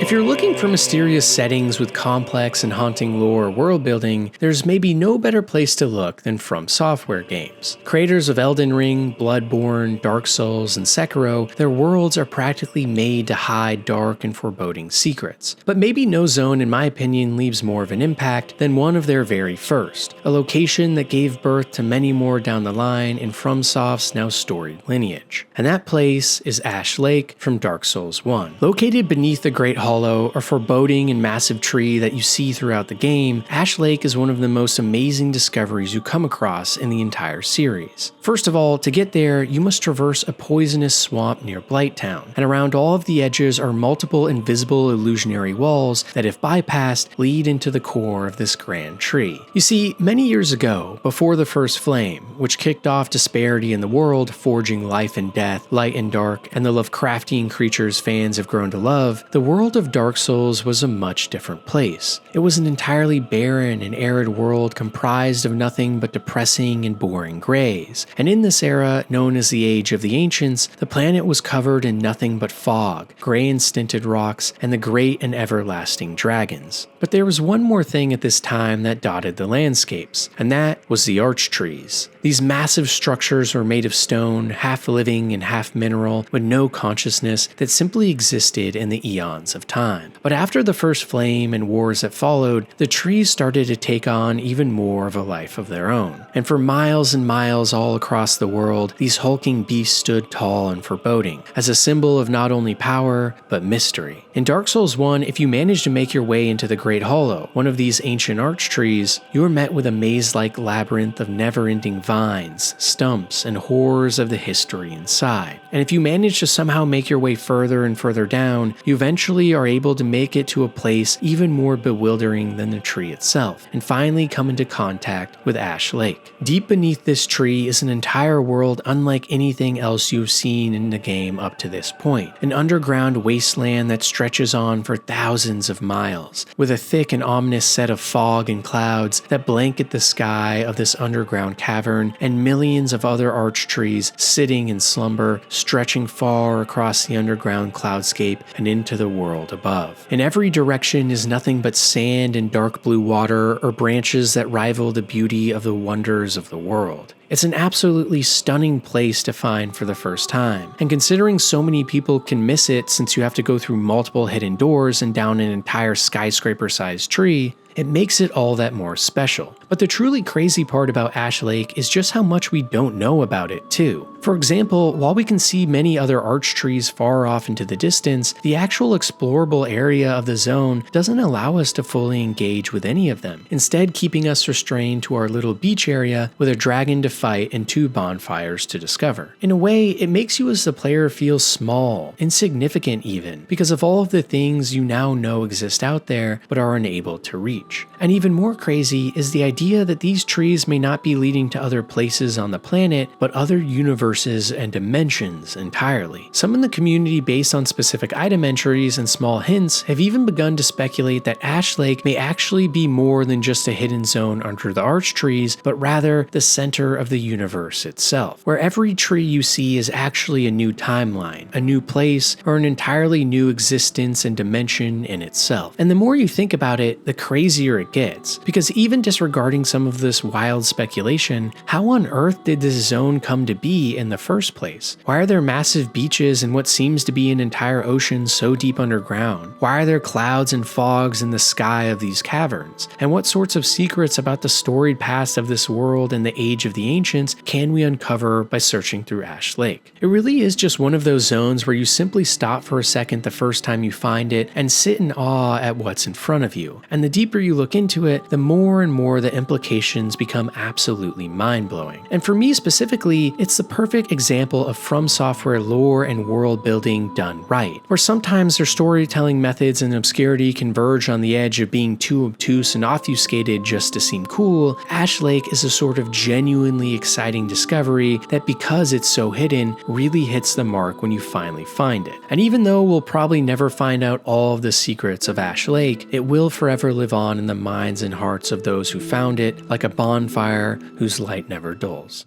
If you're looking for mysterious settings with complex and haunting lore or world building, there's maybe no better place to look than FromSoftware games. Creators of Elden Ring, Bloodborne, Dark Souls, and Sekiro, their worlds are practically made to hide dark and foreboding secrets. But maybe no zone, in my opinion, leaves more of an impact than one of their very first, a location that gave birth to many more down the line in FromSoft's now storied lineage. And that place is Ash Lake from Dark Souls 1. Located beneath the Great Hollow, a foreboding and massive tree that you see throughout the game, Ash Lake is one of the most amazing discoveries you come across in the entire series. First of all, to get there, you must traverse a poisonous swamp near Blighttown, and around all of the edges are multiple invisible illusionary walls that, if bypassed, lead into the core of this grand tree. You see, many years ago, before the First Flame, which kicked off disparity in the world, forging life and death, light and dark, and the Lovecraftian creatures fans have grown to love, the world of Dark Souls was a much different place. It was an entirely barren and arid world comprised of nothing but depressing and boring grays. And in this era, known as the Age of the Ancients, the planet was covered in nothing but fog, gray and stinted rocks, and the great and everlasting dragons. But there was one more thing at this time that dotted the landscapes, and that was the arch trees. These massive structures were made of stone, half living and half mineral, with no consciousness, that simply existed in the eons of time. But after the First Flame and wars that followed, the trees started to take on even more of a life of their own. And for miles and miles all across the world, these hulking beasts stood tall and foreboding, as a symbol of not only power, but mystery. In Dark Souls 1, if you managed to make your way into the Great Hollow, one of these ancient arch trees, you were met with a maze-like labyrinth of never-ending vines, stumps, and horrors of the history inside. And if you manage to somehow make your way further and further down, you eventually are able to make it to a place even more bewildering than the tree itself, and finally come into contact with Ash Lake. Deep beneath this tree is an entire world unlike anything else you've seen in the game up to this point, an underground wasteland that stretches on for thousands of miles, with a thick and ominous set of fog and clouds that blanket the sky of this underground cavern, and millions of other arch trees sitting in slumber, stretching far across the underground cloudscape and into the world above. In every direction is nothing but sand and dark blue water, or branches that rival the beauty of the wonders of the world. It's an absolutely stunning place to find for the first time, and considering so many people can miss it since you have to go through multiple hidden doors and down an entire skyscraper-sized tree, it makes it all that more special. But the truly crazy part about Ash Lake is just how much we don't know about it too. For example, while we can see many other arch trees far off into the distance, the actual explorable area of the zone doesn't allow us to fully engage with any of them, instead keeping us restrained to our little beach area with a dragon to fight and 2 bonfires to discover. In a way, it makes you as the player feel small, insignificant even, because of all of the things you now know exist out there but are unable to reach. And even more crazy is the idea that these trees may not be leading to other places on the planet, but other universes and dimensions entirely. Some in the community, based on specific item entries and small hints, have even begun to speculate that Ash Lake may actually be more than just a hidden zone under the arch trees, but rather the center of the universe itself, where every tree you see is actually a new timeline, a new place, or an entirely new existence and dimension in itself. And the more you think about it, the crazier it gets, because even disregarding some of this wild speculation, how on earth did this zone come to be in the first place? Why are there massive beaches and what seems to be an entire ocean so deep underground? Why are there clouds and fogs in the sky of these caverns? And what sorts of secrets about the storied past of this world and the Age of the Ancients can we uncover by searching through Ash Lake? It really is just one of those zones where you simply stop for a second the first time you find it and sit in awe at what's in front of you. And the deeper you look into it, the more and more the implications become absolutely mind-blowing. And for me specifically, it's the perfect example of FromSoftware lore and world building done right, where sometimes their storytelling methods and obscurity converge on the edge of being too obtuse and obfuscated just to seem cool. Ash Lake is a sort of genuinely exciting discovery that, because it's so hidden, really hits the mark when you finally find it. And even though we'll probably never find out all of the secrets of Ash Lake, it will forever live on in the minds and hearts of those who found it, like a bonfire whose light never dulls.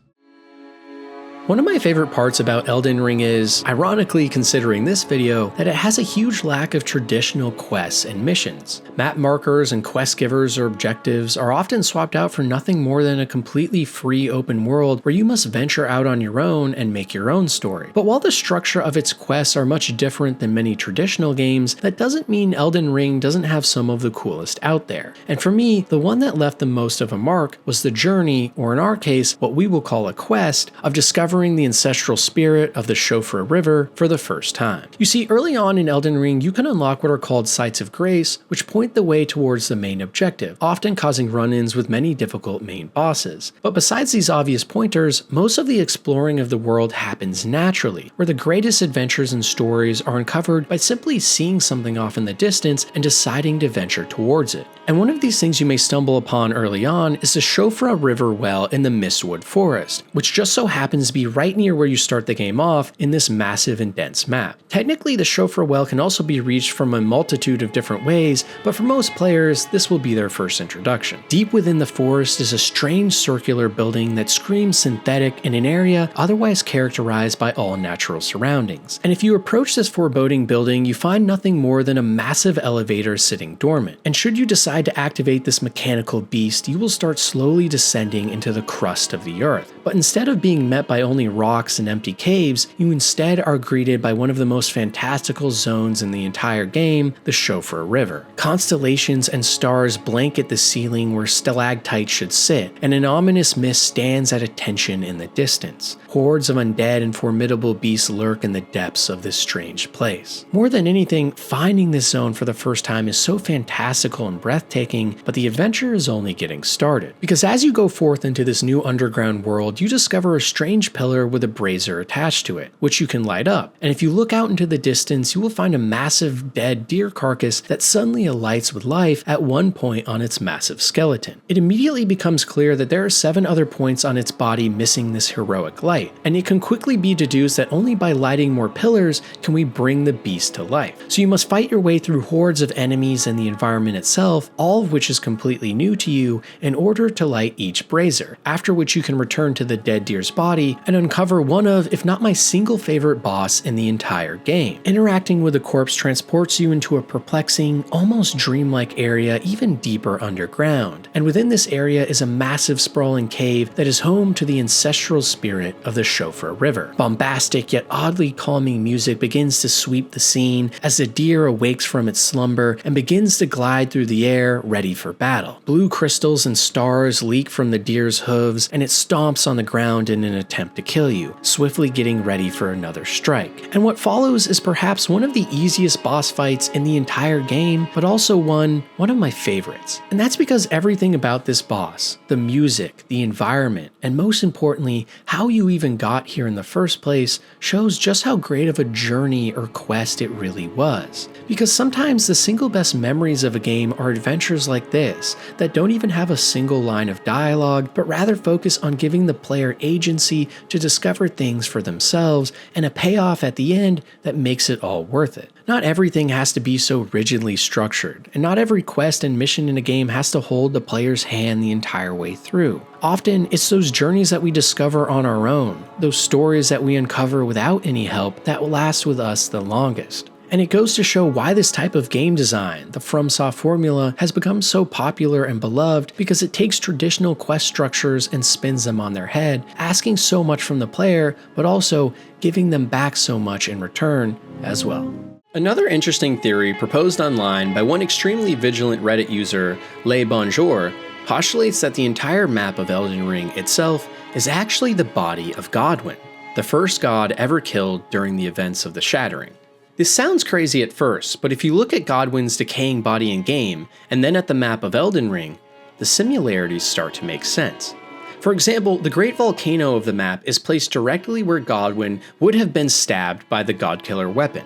One of my favorite parts about Elden Ring is, ironically considering this video, that it has a huge lack of traditional quests and missions. Map markers and quest givers or objectives are often swapped out for nothing more than a completely free open world where you must venture out on your own and make your own story. But while the structure of its quests are much different than many traditional games, that doesn't mean Elden Ring doesn't have some of the coolest out there. And for me, the one that left the most of a mark was the journey, or in our case, what we will call a quest, of discovering the ancestral spirit of the Shofra River for the first time. You see, early on in Elden Ring, you can unlock what are called Sites of Grace, which point the way towards the main objective, often causing run-ins with many difficult main bosses. But besides these obvious pointers, most of the exploring of the world happens naturally, where the greatest adventures and stories are uncovered by simply seeing something off in the distance and deciding to venture towards it. And one of these things you may stumble upon early on is the Shofra River well in the Mistwood Forest, which just so happens to be right near where you start the game off in this massive and dense map. Technically, the Shofra well can also be reached from a multitude of different ways, but for most players, this will be their first introduction. Deep within the forest is a strange circular building that screams synthetic in an area otherwise characterized by all natural surroundings. And if you approach this foreboding building, you find nothing more than a massive elevator sitting dormant. And should you decide to activate this mechanical beast, you will start slowly descending into the crust of the earth. But instead of being met by only rocks and empty caves, you instead are greeted by one of the most fantastical zones in the entire game, the Shofra River. Constellations and stars blanket the ceiling where stalactites should sit, and an ominous mist stands at attention in the distance. Hordes of undead and formidable beasts lurk in the depths of this strange place. More than anything, finding this zone for the first time is so fantastical and breathtaking, but the adventure is only getting started. Because as you go forth into this new underground world, you discover a strange pillar with a brazier attached to it, which you can light up. And if you look out into the distance, you will find a massive dead deer carcass that suddenly alights with life at one point on its massive skeleton. It immediately becomes clear that there are 7 other points on its body missing this heroic light, and it can quickly be deduced that only by lighting more pillars can we bring the beast to life. So you must fight your way through hordes of enemies and the environment itself, all of which is completely new to you, in order to light each brazier, after which you can return to the dead deer's body and uncover one of, if not my single favorite boss in the entire game. Interacting with the corpse transports you into a perplexing, almost dreamlike area even deeper underground, and within this area is a massive sprawling cave that is home to the ancestral spirit of the Shofra River. Bombastic yet oddly calming music begins to sweep the scene as the deer awakes from its slumber and begins to glide through the air, ready for battle. Blue crystals and stars leak from the deer's hooves, and it stomps on the ground in an attempt to kill you, swiftly getting ready for another strike. And what follows is perhaps one of the easiest boss fights in the entire game, but also one of my favorites. And that's because everything about this boss, the music, the environment, and most importantly, how you even got here in the first place, shows just how great of a journey or quest it really was. Because sometimes the single best memories of a game are adventures like this, that don't even have a single line of dialogue, but rather focus on giving the player agency to discover things for themselves, and a payoff at the end that makes it all worth it. Not everything has to be so rigidly structured, and not every quest and mission in a game has to hold the player's hand the entire way through. Often, it's those journeys that we discover on our own, those stories that we uncover without any help, that will last with us the longest. And it goes to show why this type of game design, the FromSoft formula, has become so popular and beloved, because it takes traditional quest structures and spins them on their head, asking so much from the player, but also giving them back so much in return as well. Another interesting theory proposed online by one extremely vigilant Reddit user, Le Bonjour, postulates that the entire map of Elden Ring itself is actually the body of Godwyn, the first god ever killed during the events of the Shattering. This sounds crazy at first, but if you look at Godwyn's decaying body in game, and then at the map of Elden Ring, the similarities start to make sense. For example, the great volcano of the map is placed directly where Godwyn would have been stabbed by the Godkiller weapon.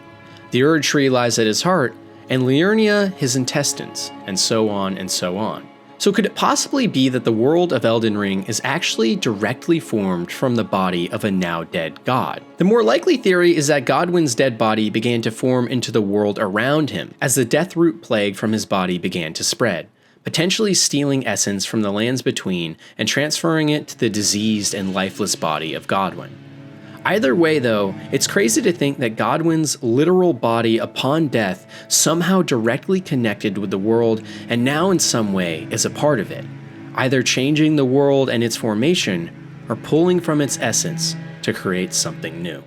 The Erd tree lies at his heart, and Liurnia his intestines, and so on and so on. So could it possibly be that the world of Elden Ring is actually directly formed from the body of a now dead god? The more likely theory is that Godwyn's dead body began to form into the world around him as the Deathroot plague from his body began to spread, potentially stealing essence from the lands between and transferring it to the diseased and lifeless body of Godwyn. Either way though, it's crazy to think that Godwin's literal body upon death somehow directly connected with the world and now in some way is a part of it, either changing the world and its formation or pulling from its essence to create something new.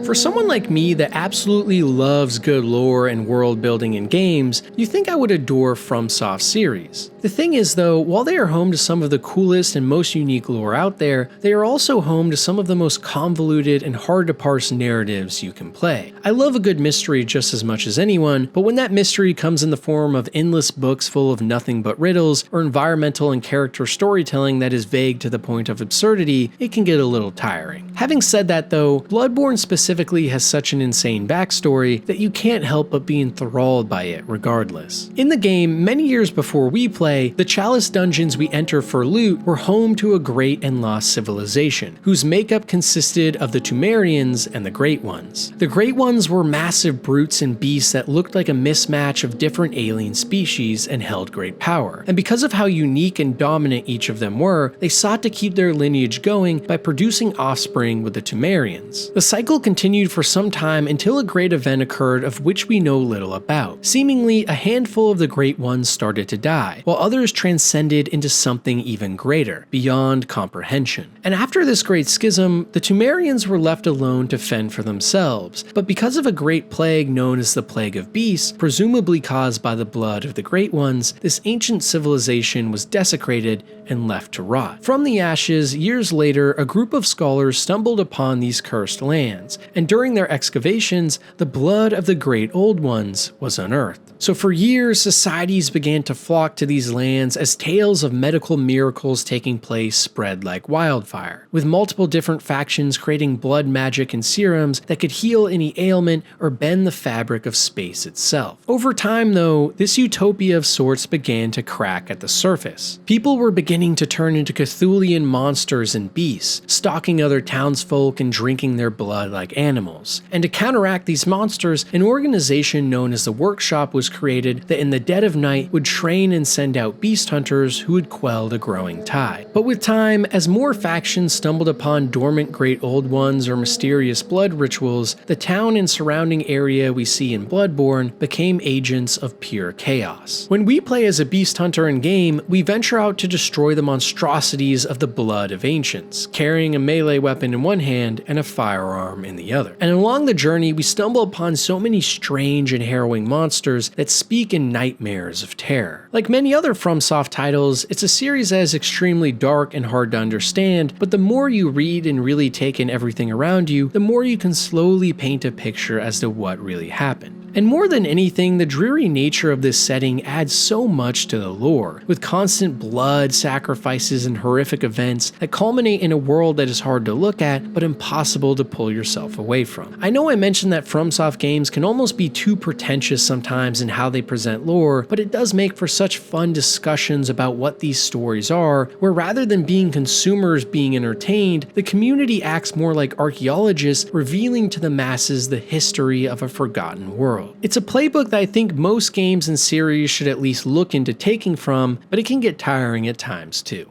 For someone like me that absolutely loves good lore and world building in games, you think I would adore FromSoft series. The thing is though, while they are home to some of the coolest and most unique lore out there, they are also home to some of the most convoluted and hard to parse narratives you can play. I love a good mystery just as much as anyone, but when that mystery comes in the form of endless books full of nothing but riddles, or environmental and character storytelling that is vague to the point of absurdity, it can get a little tiring. Having said that though, Bloodborne specifically has such an insane backstory that you can't help but be enthralled by it regardless. In the game, many years before we play, the Chalice dungeons we enter for loot were home to a great and lost civilization, whose makeup consisted of the Tumerians and the Great Ones. The Great Ones were massive brutes and beasts that looked like a mismatch of different alien species and held great power. And because of how unique and dominant each of them were, they sought to keep their lineage going by producing offspring with the Tumerians. The cycle continued for some time until a great event occurred of which we know little about. Seemingly, a handful of the Great Ones started to die, while others transcended into something even greater, beyond comprehension. And after this great schism, the Tumerians were left alone to fend for themselves, but because of a great plague known as the Plague of Beasts, presumably caused by the blood of the Great Ones, this ancient civilization was desecrated and left to rot. From the ashes, years later, a group of scholars stumbled upon these cursed lands, and during their excavations, the blood of the Great Old Ones was unearthed. So for years, societies began to flock to these lands as tales of medical miracles taking place spread like wildfire, with multiple different factions creating blood magic and serums that could heal any ailment or bend the fabric of space itself. Over time though, this utopia of sorts began to crack at the surface. People were beginning to turn into Cthulhian monsters and beasts, stalking other townsfolk and drinking their blood like animals. And to counteract these monsters, an organization known as the Workshop was created that in the dead of night would train and send out beast hunters who would quell the growing tide. But with time, as more factions stumbled upon dormant Great Old Ones or mysterious blood rituals, the town and surrounding area we see in Bloodborne became agents of pure chaos. When we play as a beast hunter in game, we venture out to destroy the monstrosities of the blood of ancients, carrying a melee weapon in one hand and a firearm in the other. And along the journey, we stumble upon so many strange and harrowing monsters that speak in nightmares of terror. Like many other FromSoft titles, it's a series that is extremely dark and hard to understand, but the more you read and really take in everything around you, the more you can slowly paint a picture as to what really happened. And more than anything, the dreary nature of this setting adds so much to the lore, with constant blood, sacrifices, and horrific events that culminate in a world that is hard to look at, but impossible to pull yourself away from. I know I mentioned that FromSoft games can almost be too pretentious sometimes in how they present lore, but it does make for such fun discussions about what these stories are, where rather than being consumers being entertained, the community acts more like archaeologists revealing to the masses the history of a forgotten world. It's a playbook that I think most games and series should at least look into taking from, but it can get tiring at times too.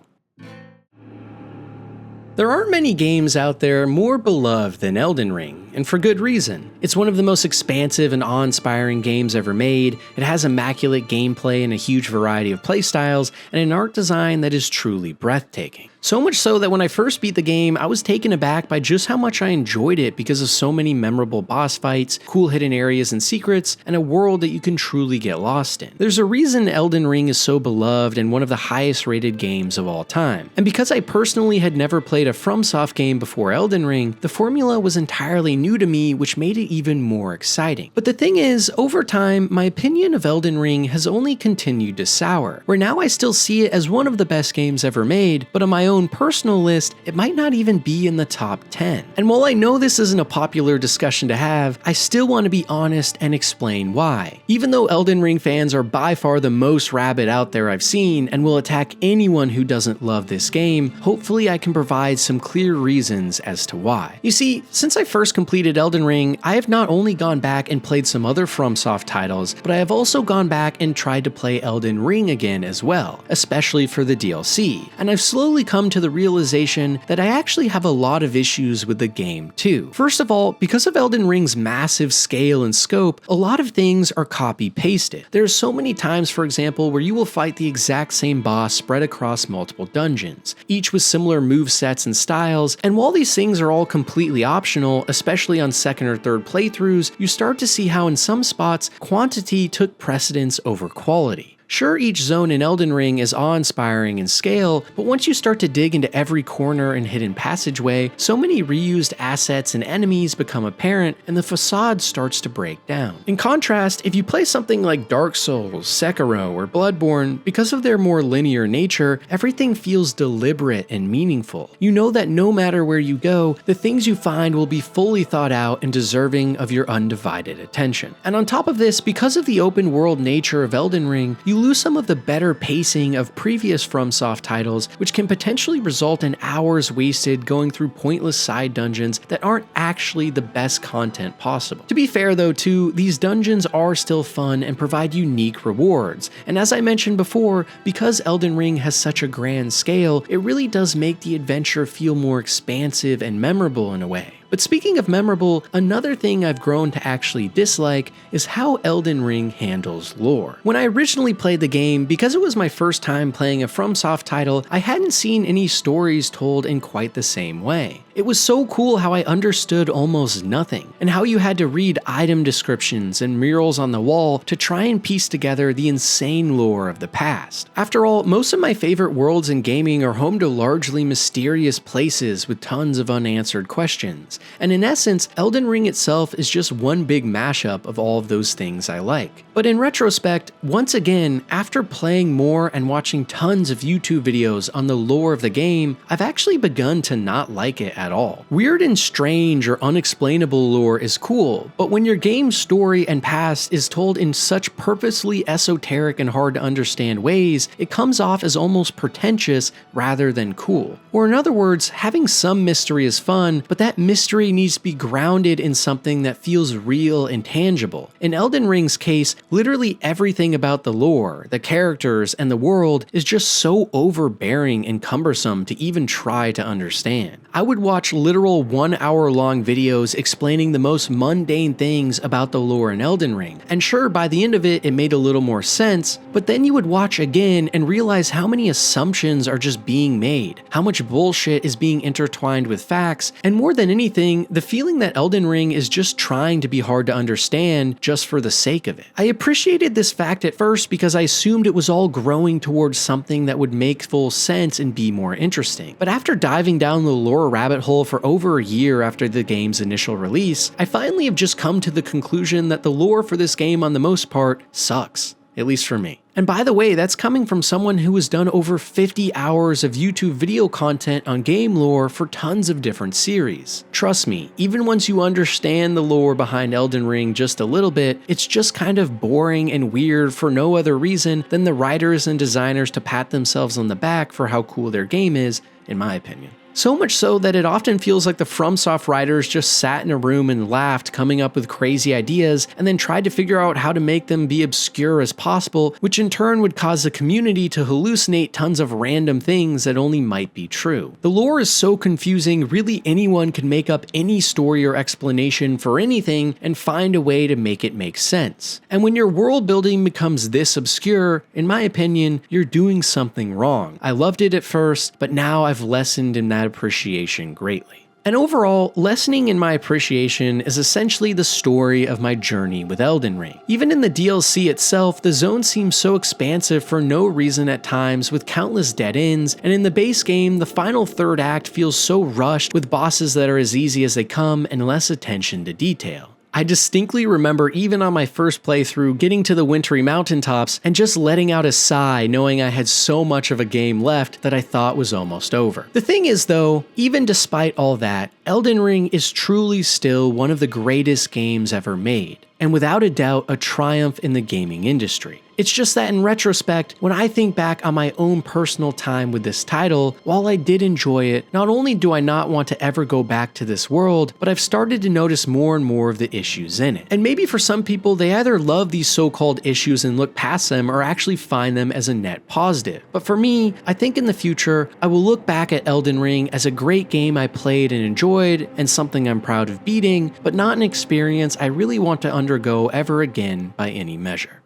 There aren't many games out there more beloved than Elden Ring, and for good reason. It's one of the most expansive and awe-inspiring games ever made, it has immaculate gameplay and a huge variety of playstyles, and an art design that is truly breathtaking. So much so that when I first beat the game, I was taken aback by just how much I enjoyed it because of so many memorable boss fights, cool hidden areas and secrets, and a world that you can truly get lost in. There's a reason Elden Ring is so beloved and one of the highest rated games of all time. And because I personally had never played a FromSoft game before Elden Ring, the formula was entirely new to me, which made it even more exciting. But the thing is, over time, my opinion of Elden Ring has only continued to sour, where now I still see it as one of the best games ever made, but on my own personal list, it might not even be in the top 10. And while I know this isn't a popular discussion to have, I still want to be honest and explain why. Even though Elden Ring fans are by far the most rabid out there I've seen and will attack anyone who doesn't love this game, hopefully I can provide some clear reasons as to why. You see, since I first completed Elden Ring, I have not only gone back and played some other FromSoft titles, but I have also gone back and tried to play Elden Ring again as well, especially for the DLC, and I've slowly come to the realization that I actually have a lot of issues with the game too. First of all, because of Elden Ring's massive scale and scope, a lot of things are copy-pasted. There's so many times, for example, where you will fight the exact same boss spread across multiple dungeons, each with similar movesets and styles, and while these things are all completely optional, especially on second or third playthroughs, you start to see how in some spots, quantity took precedence over quality. Sure, each zone in Elden Ring is awe-inspiring in scale, but once you start to dig into every corner and hidden passageway, so many reused assets and enemies become apparent, and the facade starts to break down. In contrast, if you play something like Dark Souls, Sekiro, or Bloodborne, because of their more linear nature, everything feels deliberate and meaningful. You know that no matter where you go, the things you find will be fully thought out and deserving of your undivided attention. And on top of this, because of the open world nature of Elden Ring, you lose some of the better pacing of previous FromSoft titles, which can potentially result in hours wasted going through pointless side dungeons that aren't actually the best content possible. To be fair though too, these dungeons are still fun and provide unique rewards, and as I mentioned before, because Elden Ring has such a grand scale, it really does make the adventure feel more expansive and memorable in a way. But speaking of memorable, another thing I've grown to actually dislike is how Elden Ring handles lore. When I originally played the game, because it was my first time playing a FromSoft title, I hadn't seen any stories told in quite the same way. It was so cool how I understood almost nothing, and how you had to read item descriptions and murals on the wall to try and piece together the insane lore of the past. After all, most of my favorite worlds in gaming are home to largely mysterious places with tons of unanswered questions, and in essence, Elden Ring itself is just one big mashup of all of those things I like. But in retrospect, once again, after playing more and watching tons of YouTube videos on the lore of the game, I've actually begun to not like it at all. Weird and strange or unexplainable lore is cool, but when your game's story and past is told in such purposely esoteric and hard to understand ways, it comes off as almost pretentious rather than cool. Or in other words, having some mystery is fun, but that mystery needs to be grounded in something that feels real and tangible. In Elden Ring's case, literally everything about the lore, the characters, and the world is just so overbearing and cumbersome to even try to understand. I would watch literal 1 hour long videos explaining the most mundane things about the lore in Elden Ring, and sure, by the end of it, it made a little more sense, but then you would watch again and realize how many assumptions are just being made, how much bullshit is being intertwined with facts, and more than anything, the feeling that Elden Ring is just trying to be hard to understand just for the sake of it. I appreciated this fact at first because I assumed it was all growing towards something that would make full sense and be more interesting, but after diving down the lore rabbit hole for over a year after the game's initial release, I finally have just come to the conclusion that the lore for this game on the most part sucks, at least for me. And by the way, that's coming from someone who has done over 50 hours of YouTube video content on game lore for tons of different series. Trust me, even once you understand the lore behind Elden Ring just a little bit, it's just kind of boring and weird for no other reason than the writers and designers to pat themselves on the back for how cool their game is, in my opinion. So much so that it often feels like the FromSoft writers just sat in a room and laughed, coming up with crazy ideas, and then tried to figure out how to make them be obscure as possible, which in turn would cause the community to hallucinate tons of random things that only might be true. The lore is so confusing, really anyone can make up any story or explanation for anything and find a way to make it make sense. And when your world building becomes this obscure, in my opinion, you're doing something wrong. I loved it at first, but now I've lessened in that appreciation greatly. And overall, lessening in my appreciation is essentially the story of my journey with Elden Ring. Even in the DLC itself, the zone seems so expansive for no reason at times, with countless dead ends, and in the base game, the final third act feels so rushed with bosses that are as easy as they come and less attention to detail. I distinctly remember even on my first playthrough getting to the wintry mountaintops and just letting out a sigh knowing I had so much of a game left that I thought was almost over. The thing is though, even despite all that, Elden Ring is truly still one of the greatest games ever made, and without a doubt a triumph in the gaming industry. It's just that in retrospect, when I think back on my own personal time with this title, while I did enjoy it, not only do I not want to ever go back to this world, but I've started to notice more and more of the issues in it. And maybe for some people, they either love these so-called issues and look past them or actually find them as a net positive. But for me, I think in the future, I will look back at Elden Ring as a great game I played and enjoyed, and something I'm proud of beating, but not an experience I really want to undergo ever again by any measure.